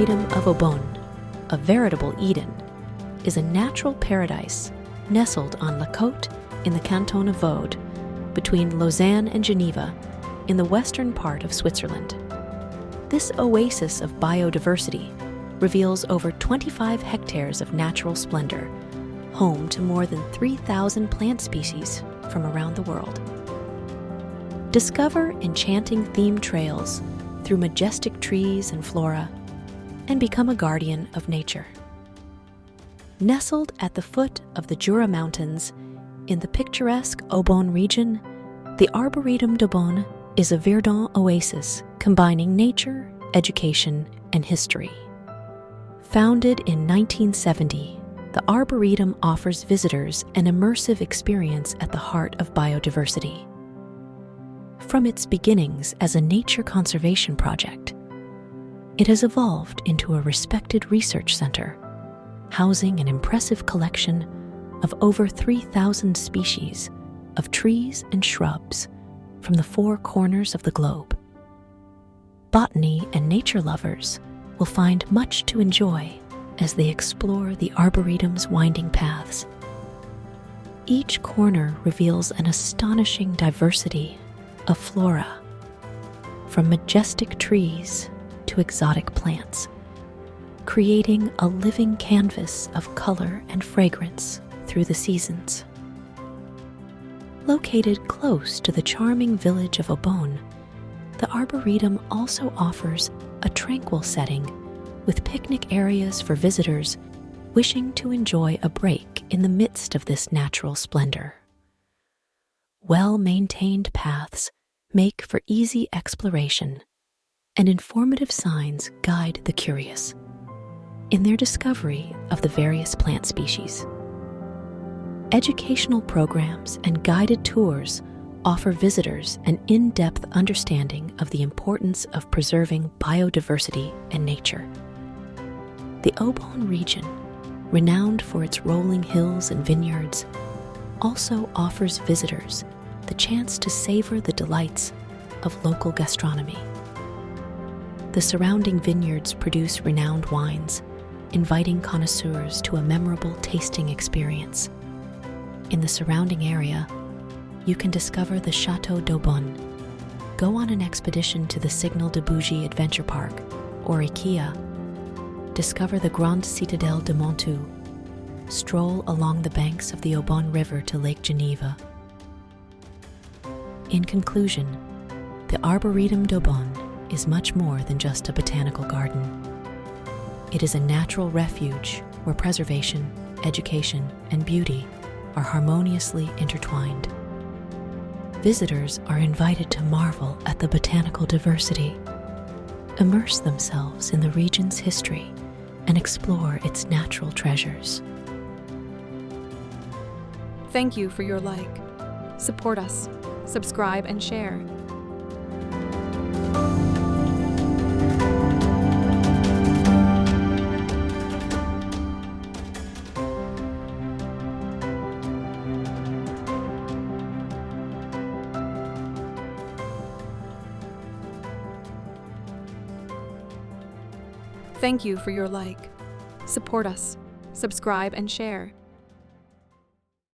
Arboretum of Aubonne, a veritable Eden, is a natural paradise nestled on La Côte in the canton of Vaud, between Lausanne and Geneva, in the western part of Switzerland. This oasis of biodiversity reveals over 25 hectares of natural splendor, home to more than 3,000 plant species from around the world. Discover enchanting themed trails through majestic trees and flora, and become a guardian of nature. Nestled at the foot of the Jura Mountains in the picturesque Aubonne region, the Arboretum d'Aubonne is a verdant oasis combining nature, education, and history. Founded in 1970, the Arboretum offers visitors an immersive experience at the heart of biodiversity. From its beginnings as a nature conservation project, it has evolved into a respected research center, housing an impressive collection of over 3,000 species of trees and shrubs from the four corners of the globe. Botany and nature lovers will find much to enjoy as they explore the Arboretum's winding paths. Each corner reveals an astonishing diversity of flora, from majestic trees to exotic plants, creating a living canvas of color and fragrance through the seasons. Located close to the charming village of Aubonne, the Arboretum also offers a tranquil setting with picnic areas for visitors wishing to enjoy a break in the midst of this natural splendor. Well-maintained paths make for easy exploration, and informative signs guide the curious in their discovery of the various plant species. Educational programs and guided tours offer visitors an in-depth understanding of the importance of preserving biodiversity and nature. The Aubonne region, renowned for its rolling hills and vineyards, also offers visitors the chance to savor the delights of local gastronomy. The surrounding vineyards produce renowned wines, inviting connoisseurs to a memorable tasting experience. In the surrounding area, you can discover the Château d'Aubonne, go on an expedition to the Signal de Bougie Adventure Park, or IKEA, discover the Grande Citadelle de Montou, stroll along the banks of the Aubonne River to Lake Geneva. In conclusion, the Arboretum d'Aubonne is much more than just a botanical garden. It is a natural refuge where preservation, education, and beauty are harmoniously intertwined. Visitors are invited to marvel at the botanical diversity, immerse themselves in the region's history, and explore its natural treasures. Thank you for your like. Support us, subscribe, and share. Thank you for your like. Support us, subscribe, and share.